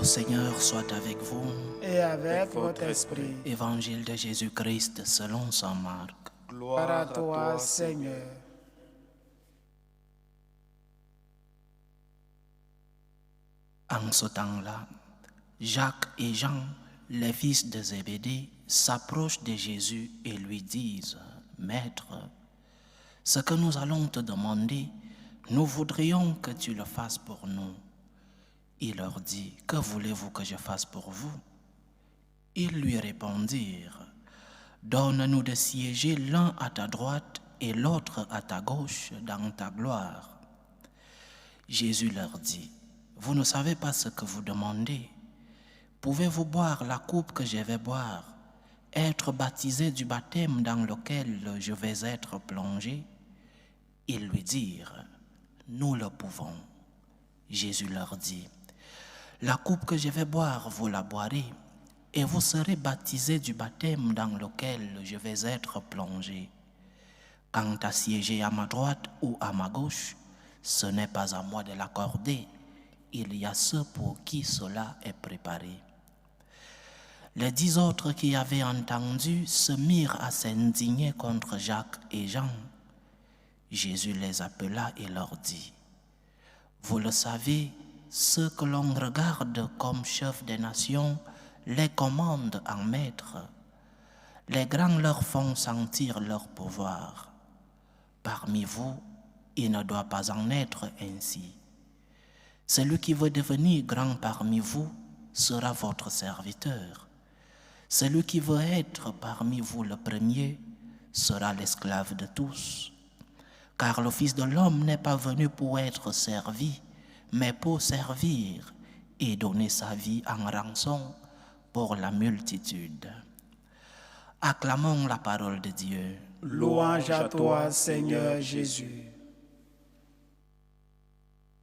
Seigneur soit avec vous. Et avec votre esprit. Évangile de Jésus-Christ selon saint Marc. Gloire à toi, Seigneur. En ce temps-là, Jacques et Jean, les fils de Zébédée, s'approchent de Jésus et lui disent « Maître, ce que nous allons te demander, nous voudrions que tu le fasses pour nous. » Il leur dit « Que voulez-vous que je fasse pour vous ?» Ils lui répondirent « Donne-nous de siéger l'un à ta droite et l'autre à ta gauche dans ta gloire. » Jésus leur dit « Vous ne savez pas ce que vous demandez. Pouvez-vous boire la coupe que je vais boire, être baptisé du baptême dans lequel je vais être plongé ?» Ils lui dirent « Nous le pouvons. » Jésus leur dit « La coupe que je vais boire, vous la boirez, et vous serez baptisés du baptême dans lequel je vais être plongé. Quant à siéger à ma droite ou à ma gauche, ce n'est pas à moi de l'accorder. Il y a ceux pour qui cela est préparé. » Les 10 autres qui avaient entendu se mirent à s'indigner contre Jacques et Jean. Jésus les appela et leur dit « Vous le savez, ceux que l'on regarde comme chefs des nations les commandent en maître. Les grands leur font sentir leur pouvoir. Parmi vous, il ne doit pas en être ainsi. Celui qui veut devenir grand parmi vous sera votre serviteur. Celui qui veut être parmi vous le premier sera l'esclave de tous. Car le Fils de l'homme n'est pas venu pour être servi, mais pour servir et donner sa vie en rançon pour la multitude. » Acclamons la parole de Dieu. Louange à toi, Seigneur Jésus.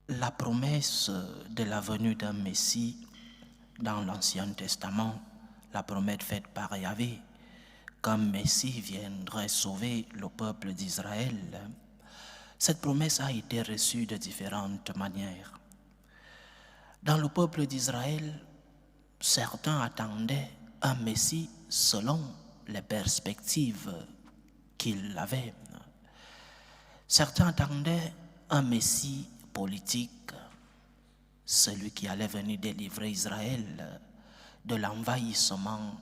La promesse de la venue d'un Messie dans l'Ancien Testament, la promesse faite par Yahvé, qu'un Messie viendrait sauver le peuple d'Israël, cette promesse a été reçue de différentes manières. Dans le peuple d'Israël, certains attendaient un Messie selon les perspectives qu'ils avaient. Certains attendaient un Messie politique, celui qui allait venir délivrer Israël de l'envahissement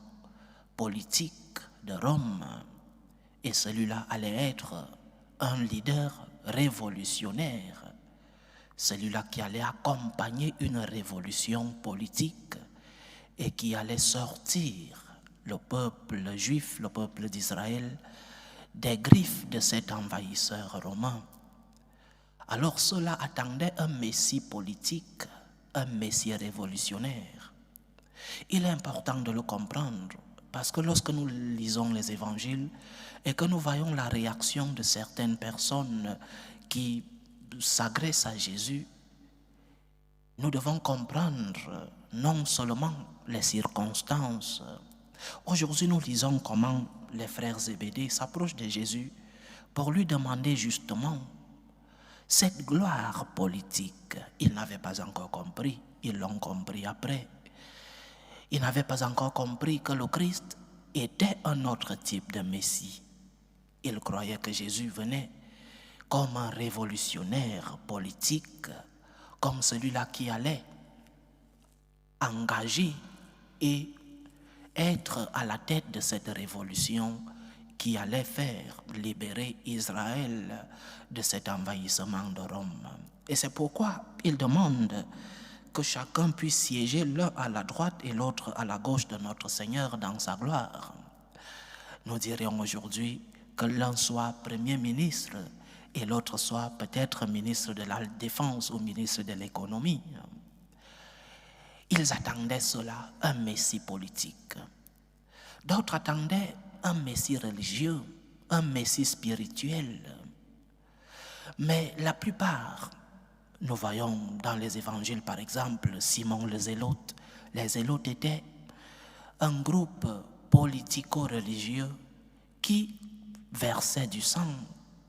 politique de Rome, et celui-là allait être un leader révolutionnaire, celui-là qui allait accompagner une révolution politique et qui allait sortir le peuple juif, le peuple d'Israël, des griffes de cet envahisseur romain. Alors ceux-là attendaient un messie politique, un messie révolutionnaire. Il est important de le comprendre parce que lorsque nous lisons les évangiles et que nous voyons la réaction de certaines personnes qui s'agressent à Jésus, nous devons comprendre non seulement les circonstances. Aujourd'hui, nous lisons comment les frères Zébédée s'approchent de Jésus pour lui demander justement cette gloire politique. Ils n'avaient pas encore compris, ils l'ont compris après. Ils n'avaient pas encore compris que le Christ était un autre type de Messie. Ils croyaient que Jésus venait comme un révolutionnaire politique, comme celui-là qui allait engager et être à la tête de cette révolution qui allait faire libérer Israël de cet envahissement de Rome. Et c'est pourquoi il demande que chacun puisse siéger l'un à la droite et l'autre à la gauche de notre Seigneur dans sa gloire. Nous dirions aujourd'hui que l'un soit premier ministre et l'autre soit peut-être ministre de la Défense ou ministre de l'Économie. Ils attendaient cela, un messie politique. D'autres attendaient un messie religieux, un messie spirituel. Mais la plupart, nous voyons dans les évangiles par exemple, Simon le Zélote. Les Zélotes étaient un groupe politico-religieux qui versait du sang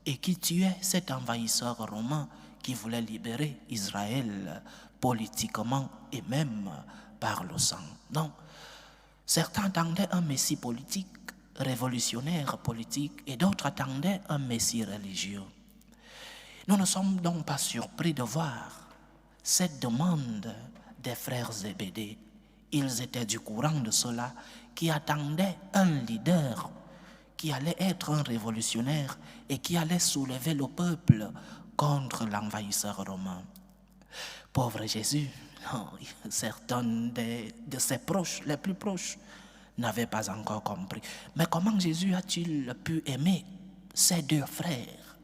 et qui tuait cet envahisseur romain qui voulait libérer Israël politiquement et même par le sang. Non. Certains attendaient un messie politique, révolutionnaire politique, et d'autres attendaient un messie religieux. Nous ne sommes donc pas surpris de voir cette demande des frères Zébédée. Ils étaient du courant de ceux-là qui attendaient un leader qui allait être un révolutionnaire et qui allait soulever le peuple contre l'envahisseur romain. Pauvre Jésus, certains de ses proches, les plus proches, n'avaient pas encore compris. Mais comment Jésus a-t-il pu aimer ses deux frères?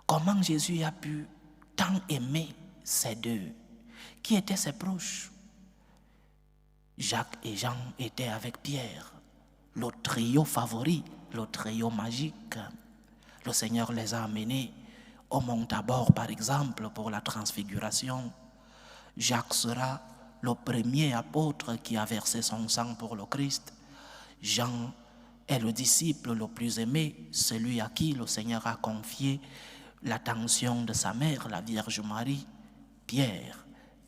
Comment Jésus a pu tant aimer ces deux? Qui étaient ses proches? Jacques et Jean étaient avec Pierre, le trio favori, le trio magique. Le Seigneur les a amenés au mont Tabor, par exemple, pour la transfiguration. Jacques sera le premier apôtre qui a versé son sang pour le Christ. Jean est le disciple le plus aimé, celui à qui le Seigneur a confié l'attention de sa mère, la Vierge Marie. Pierre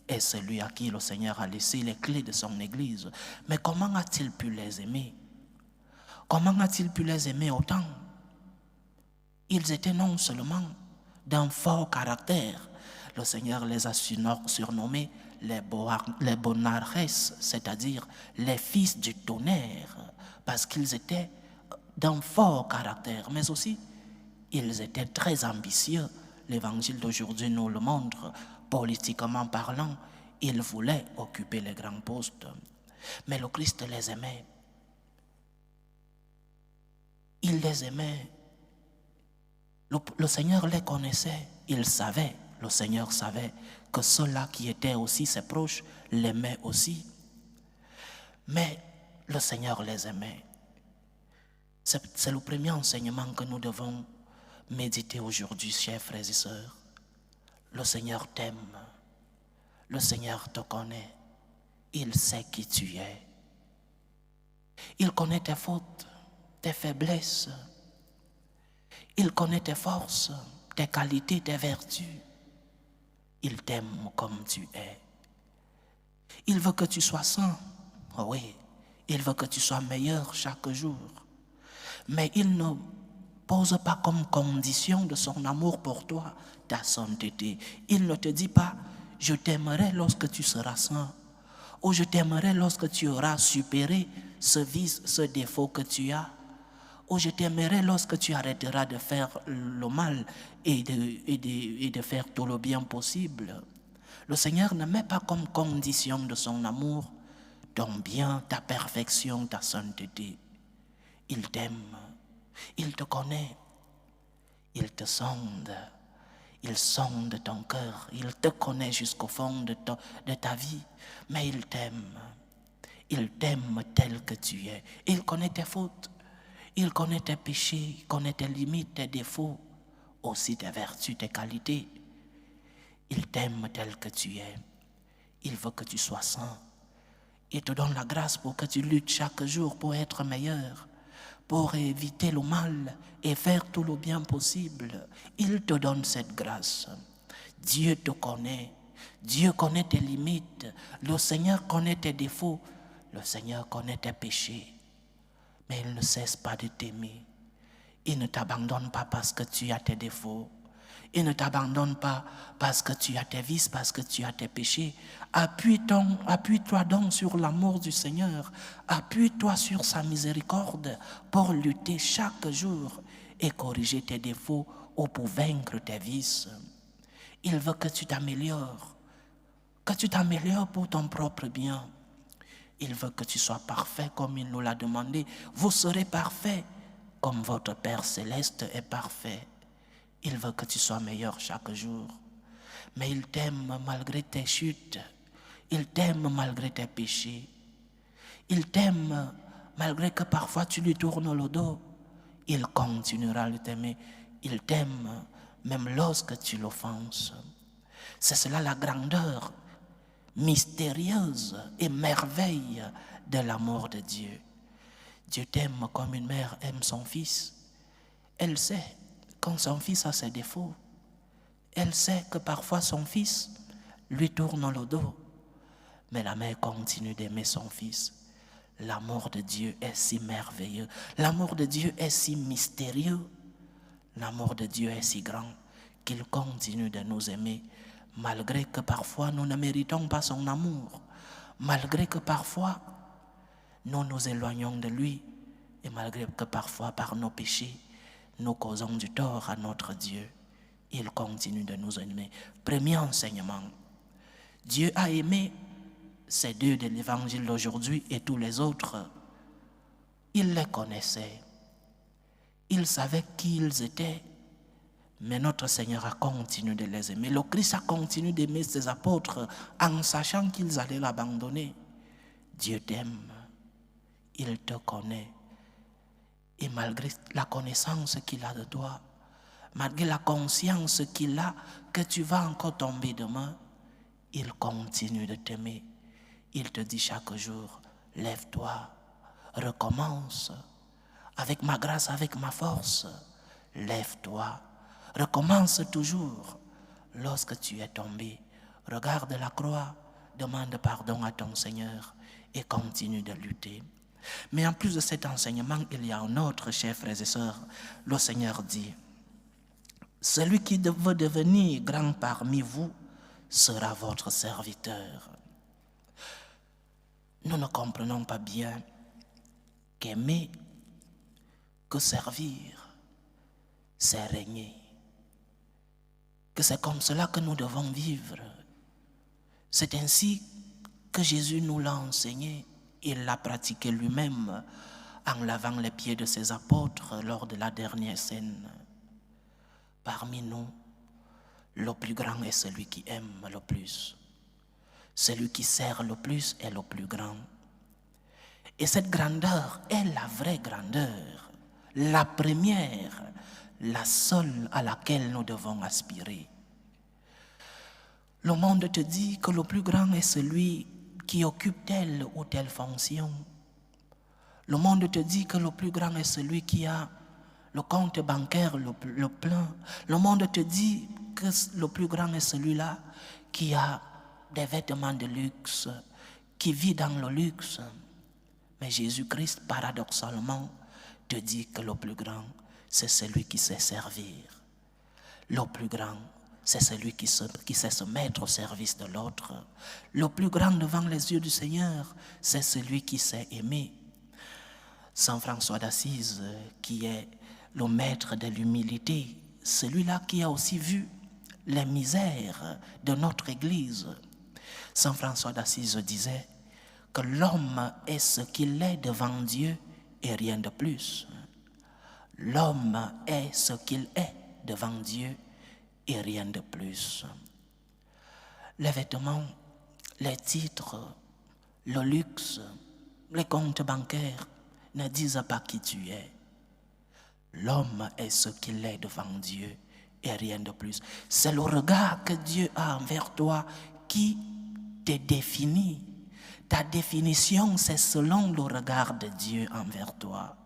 est celui à qui le Seigneur a laissé les clés de son Église. Mais comment a-t-il pu les aimer? Comment a-t-il pu les aimer autant? Ils étaient non seulement d'un fort caractère, le Seigneur les a surnommés les Boanerges, c'est-à-dire les fils du tonnerre, parce qu'ils étaient d'un fort caractère, mais aussi ils étaient très ambitieux. L'évangile d'aujourd'hui nous le montre, politiquement parlant, ils voulaient occuper les grands postes. Mais le Christ les aimait. Il les aimait. Le Seigneur les connaissait. Il savait, le Seigneur savait que ceux-là qui étaient aussi ses proches l'aimaient aussi. Mais le Seigneur les aimait. C'est le premier enseignement que nous devons méditer aujourd'hui, chers frères et sœurs. Le Seigneur t'aime. Le Seigneur te connaît. Il sait qui tu es. Il connaît tes fautes, tes faiblesses. Il connaît tes forces, tes qualités, tes vertus. Il t'aime comme tu es. Il veut que tu sois saint. Oh oui, il veut que tu sois meilleur chaque jour. Mais il ne pose pas comme condition de son amour pour toi ta sainteté. Il ne te dit pas, je t'aimerai lorsque tu seras saint. Ou je t'aimerai lorsque tu auras supéré ce vice, ce défaut que tu as. Ou je t'aimerai lorsque tu arrêteras de faire le mal et de faire tout le bien possible. Le Seigneur ne met pas comme condition de son amour ton bien, ta perfection, ta sainteté. Il t'aime, il te connaît, il te sonde, il sonde ton cœur, il te connaît jusqu'au fond de ta vie, mais il t'aime tel que tu es. Il connaît tes fautes. Il connaît tes péchés, il connaît tes limites, tes défauts, aussi tes vertus, tes qualités. Il t'aime tel que tu es. Il veut que tu sois saint. Il te donne la grâce pour que tu luttes chaque jour pour être meilleur, pour éviter le mal et faire tout le bien possible. Il te donne cette grâce. Dieu te connaît. Dieu connaît tes limites. Le Seigneur connaît tes défauts. Le Seigneur connaît tes péchés. Mais il ne cesse pas de t'aimer. Il ne t'abandonne pas parce que tu as tes défauts. Il ne t'abandonne pas parce que tu as tes vices, parce que tu as tes péchés. Appuie-toi donc sur l'amour du Seigneur. Appuie-toi sur sa miséricorde pour lutter chaque jour et corriger tes défauts ou pour vaincre tes vices. Il veut que tu t'améliores pour ton propre bien. Il veut que tu sois parfait comme il nous l'a demandé. Vous serez parfait comme votre Père céleste est parfait. Il veut que tu sois meilleur chaque jour. Mais il t'aime malgré tes chutes. Il t'aime malgré tes péchés. Il t'aime malgré que parfois tu lui tournes le dos. Il continuera de t'aimer. Il t'aime même lorsque tu l'offenses. C'est cela la grandeur mystérieuse et merveille de l'amour de Dieu. Dieu t'aime comme une mère aime son fils. Elle sait quand son fils a ses défauts. Elle sait que parfois son fils lui tourne le dos. Mais la mère continue d'aimer son fils. L'amour de Dieu est si merveilleux. L'amour de Dieu est si mystérieux. L'amour de Dieu est si grand qu'il continue de nous aimer, malgré que parfois nous ne méritons pas son amour, malgré que parfois nous nous éloignons de lui, et malgré que parfois par nos péchés, nous causons du tort à notre Dieu. Il continue de nous aimer. Premier enseignement, Dieu a aimé ces deux de l'évangile d'aujourd'hui et tous les autres. Il les connaissait. Il savait qui ils étaient. Mais notre Seigneur a continué de les aimer. Le Christ a continué d'aimer ses apôtres en sachant qu'ils allaient l'abandonner. Dieu t'aime. Il te connaît. Et malgré la connaissance qu'il a de toi, malgré la conscience qu'il a que tu vas encore tomber demain, il continue de t'aimer. Il te dit chaque jour, lève-toi, recommence. Avec ma grâce, avec ma force, lève-toi. Recommence toujours. Lorsque tu es tombé, regarde la croix, demande pardon à ton Seigneur et continue de lutter. Mais en plus de cet enseignement, il y a un autre, chers frères et sœurs. Le Seigneur dit, celui qui veut devenir grand parmi vous sera votre serviteur. Nous ne comprenons pas bien qu'aimer, que servir, c'est régner. Que c'est comme cela que nous devons vivre. C'est ainsi que Jésus nous l'a enseigné. Il l'a pratiqué lui-même en lavant les pieds de ses apôtres lors de la dernière scène. Parmi nous, le plus grand est celui qui aime le plus. Celui qui sert le plus est le plus grand. Et cette grandeur est la vraie grandeur, la première, la seule à laquelle nous devons aspirer. Le monde te dit que le plus grand est celui qui occupe telle ou telle fonction. Le monde te dit que le plus grand est celui qui a le compte bancaire le plein. Le monde te dit que le plus grand est celui-là qui a des vêtements de luxe, qui vit dans le luxe. Mais Jésus-Christ, paradoxalement, te dit que le plus grand, c'est celui qui sait servir. Le plus grand, c'est celui qui sait se mettre au service de l'autre. Le plus grand devant les yeux du Seigneur, c'est celui qui sait aimer. Saint François d'Assise, qui est le maître de l'humilité, celui-là qui a aussi vu les misères de notre Église. Saint François d'Assise disait que l'homme est ce qu'il est devant Dieu et rien de plus. L'homme est ce qu'il est devant Dieu et rien de plus. Les vêtements, les titres, le luxe, les comptes bancaires ne disent pas qui tu es. L'homme est ce qu'il est devant Dieu et rien de plus. C'est le regard que Dieu a envers toi qui te définit. Ta définition, c'est selon le regard de Dieu envers toi.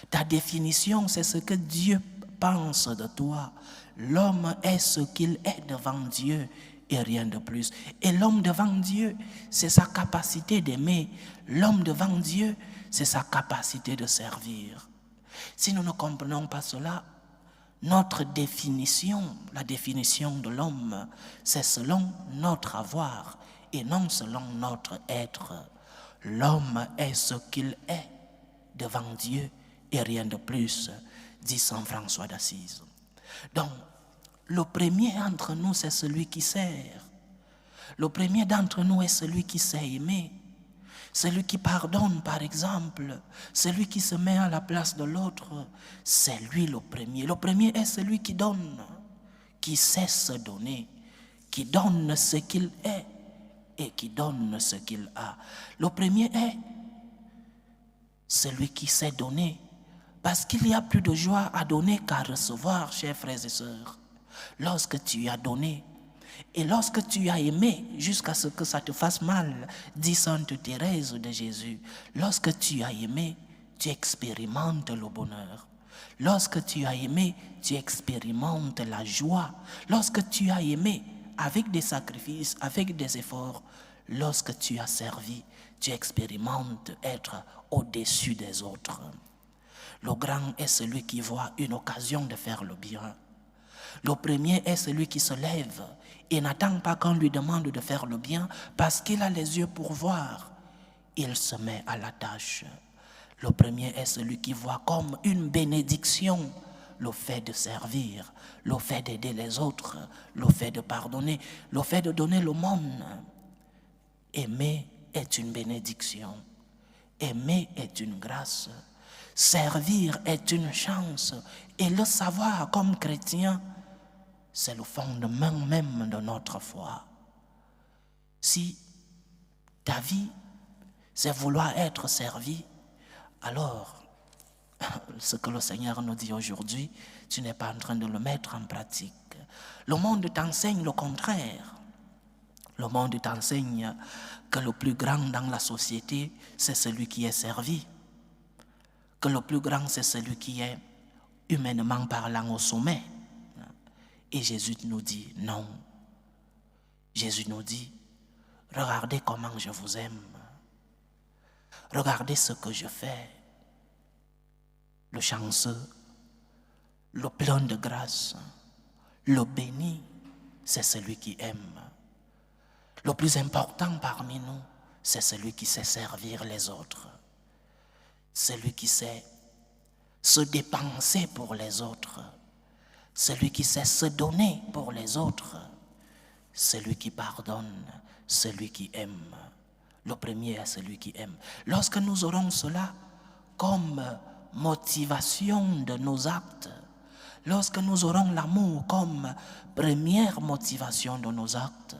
Ta définition, c'est ce que Dieu pense de toi. L'homme est ce qu'il est devant Dieu et rien de plus. Et l'homme devant Dieu, c'est sa capacité d'aimer. L'homme devant Dieu, c'est sa capacité de servir. Si nous ne comprenons pas cela, notre définition, la définition de l'homme, c'est selon notre avoir et non selon notre être. L'homme est ce qu'il est devant Dieu et rien de plus, dit Saint François d'Assise. Donc, le premier entre nous, c'est celui qui sert. Le premier d'entre nous est celui qui sait aimer. Celui qui pardonne, par exemple, celui qui se met à la place de l'autre, c'est lui le premier. Le premier est celui qui donne, qui sait se donner, qui donne ce qu'il est et qui donne ce qu'il a. Le premier est celui qui sait donner, parce qu'il y a plus de joie à donner qu'à recevoir, chers frères et sœurs. Lorsque tu as donné, et lorsque tu as aimé jusqu'à ce que ça te fasse mal, dit Sainte Thérèse de Jésus, lorsque tu as aimé, tu expérimentes le bonheur. Lorsque tu as aimé, tu expérimentes la joie. Lorsque tu as aimé avec des sacrifices, avec des efforts, lorsque tu as servi, tu expérimentes être au-dessus des autres. Le grand est celui qui voit une occasion de faire le bien. Le premier est celui qui se lève et n'attend pas qu'on lui demande de faire le bien parce qu'il a les yeux pour voir. Il se met à la tâche. Le premier est celui qui voit comme une bénédiction le fait de servir, le fait d'aider les autres, le fait de pardonner, le fait de donner l'aumône. Aimer est une bénédiction. Aimer est une grâce. Servir est une chance. Et le savoir comme chrétien, c'est le fondement même de notre foi. Si ta vie, c'est vouloir être servi, alors, ce que le Seigneur nous dit aujourd'hui, tu n'es pas en train de le mettre en pratique. Le monde t'enseigne le contraire. Le monde t'enseigne que le plus grand dans la société, c'est celui qui est servi. Que le plus grand, c'est celui qui est, humainement parlant, au sommet. Et Jésus nous dit non. Jésus nous dit, regardez comment je vous aime. Regardez ce que je fais. Le chanceux, le plein de grâce, le béni, c'est celui qui aime. Le plus important parmi nous, c'est celui qui sait servir les autres. Celui qui sait se dépenser pour les autres. Celui qui sait se donner pour les autres. Celui qui pardonne, celui qui aime. Le premier est celui qui aime. Lorsque nous aurons cela comme motivation de nos actes, lorsque nous aurons l'amour comme première motivation de nos actes,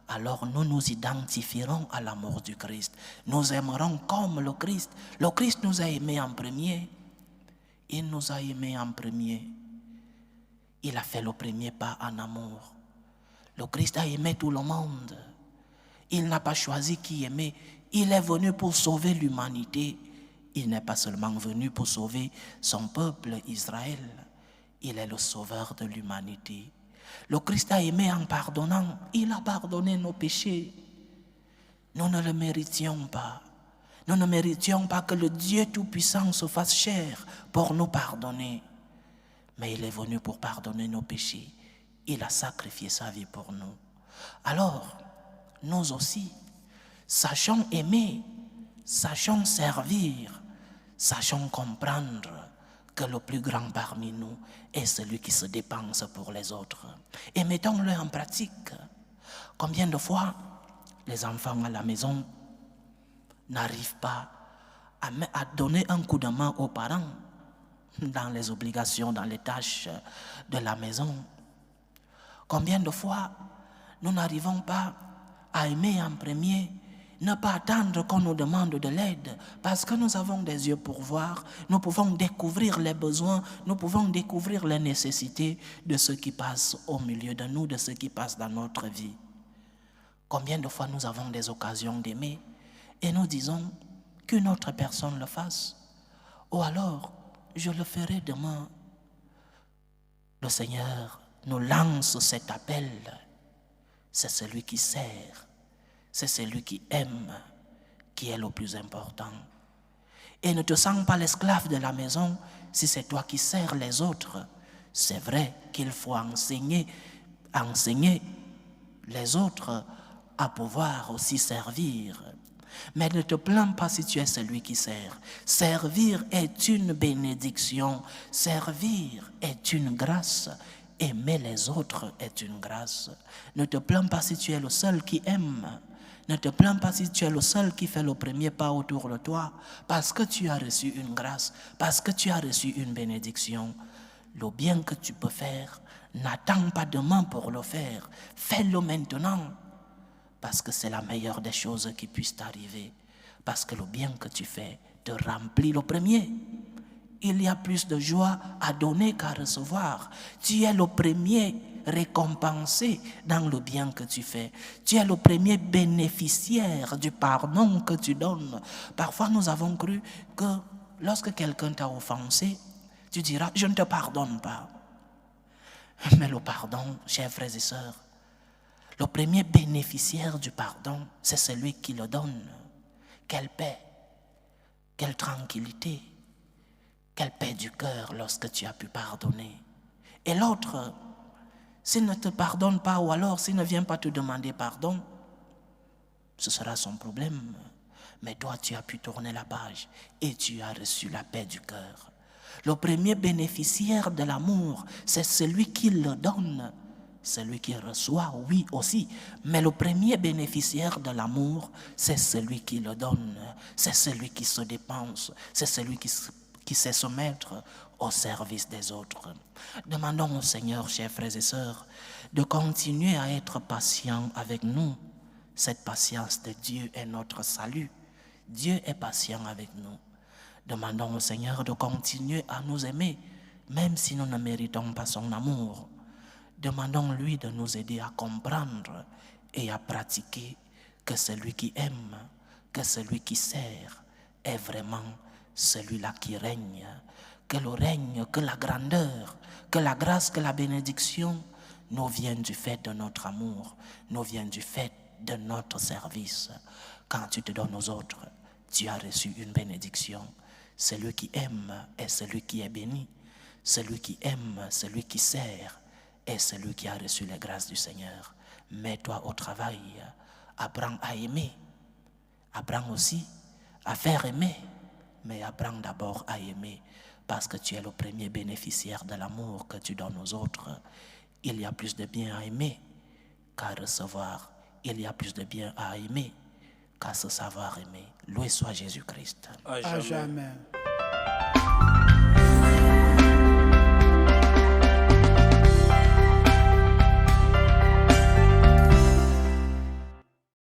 alors nous nous identifierons à l'amour du Christ. Nous aimerons comme le Christ. Le Christ nous a aimés en premier. Il nous a aimés en premier. Il a fait le premier pas en amour. Le Christ a aimé tout le monde. Il n'a pas choisi qui aimer. Il est venu pour sauver l'humanité. Il n'est pas seulement venu pour sauver son peuple Israël. Il est le sauveur de l'humanité. Le Christ a aimé en pardonnant. Il a pardonné nos péchés. Nous ne le méritions pas. Nous ne méritions pas que le Dieu Tout-Puissant se fasse chair pour nous pardonner. Mais il est venu pour pardonner nos péchés. Il a sacrifié sa vie pour nous. Alors, nous aussi, sachons aimer, sachons servir, sachons comprendre que le plus grand parmi nous est celui qui se dépense pour les autres. Et mettons-le en pratique. Combien de fois les enfants à la maison n'arrivent pas à donner un coup de main aux parents dans les obligations, dans les tâches de la maison? Combien de fois nous n'arrivons pas à aimer en premier, ne pas attendre qu'on nous demande de l'aide, parce que nous avons des yeux pour voir, nous pouvons découvrir les besoins, nous pouvons découvrir les nécessités de ceux qui passent au milieu de nous, de ceux qui passent dans notre vie. Combien de fois nous avons des occasions d'aimer et nous disons qu'une autre personne le fasse, ou alors je le ferai demain. Le Seigneur nous lance cet appel. C'est celui qui sert, c'est celui qui aime, qui est le plus important. Et ne te sens pas l'esclave de la maison si c'est toi qui sers les autres. C'est vrai qu'il faut enseigner les autres à pouvoir aussi servir. Mais ne te plains pas si tu es celui qui sert. Servir est une bénédiction. Servir est une grâce. Aimer les autres est une grâce. Ne te plains pas si tu es le seul qui aime. Ne te plains pas si tu es le seul qui fait le premier pas autour de toi, parce que tu as reçu une grâce, parce que tu as reçu une bénédiction. Le bien que tu peux faire, n'attends pas demain pour le faire. Fais-le maintenant, parce que c'est la meilleure des choses qui puissent t'arriver. Parce que le bien que tu fais te remplit le premier. Il y a plus de joie à donner qu'à recevoir. Tu es le premier récompensé dans le bien que tu fais. Tu es le premier bénéficiaire du pardon que tu donnes. Parfois, nous avons cru que lorsque quelqu'un t'a offensé, tu diras « je ne te pardonne pas ». Mais le pardon, chers frères et sœurs, Le premier bénéficiaire du pardon, c'est celui qui le donne. Quelle paix, quelle tranquillité, quelle paix du cœur lorsque tu as pu pardonner. Et l'autre, s'il ne te pardonne pas ou alors s'il ne vient pas te demander pardon, ce sera son problème. Mais toi, tu as pu tourner la page et tu as reçu la paix du cœur. Le premier bénéficiaire de l'amour, c'est celui qui le donne. Celui qui reçoit, oui aussi. Mais le premier bénéficiaire de l'amour, c'est celui qui le donne. C'est celui qui se dépense. C'est celui qui sait se mettre au service des autres. Demandons au Seigneur, chers frères et sœurs, de continuer à être patient avec nous. Cette patience de Dieu est notre salut. Dieu est patient avec nous. Demandons au Seigneur de continuer à nous aimer, même si nous ne méritons pas son amour. Demandons-lui de nous aider à comprendre et à pratiquer que celui qui aime, que celui qui sert est vraiment celui-là qui règne. Que le règne, que la grandeur, que la grâce, que la bénédiction nous viennent du fait de notre amour, nous viennent du fait de notre service. Quand tu te donnes aux autres, tu as reçu une bénédiction. Celui qui aime est celui qui est béni. Celui qui aime, celui qui sert est celui qui a reçu les grâces du Seigneur. Mets-toi au travail, apprends à aimer. Apprends aussi à faire aimer, mais apprends d'abord à aimer parce que tu es le premier bénéficiaire de l'amour que tu donnes aux autres. Il y a plus de bien à aimer qu'à recevoir. Il y a plus de bien à aimer qu'à se savoir aimer. Loué soit Jésus-Christ. À jamais.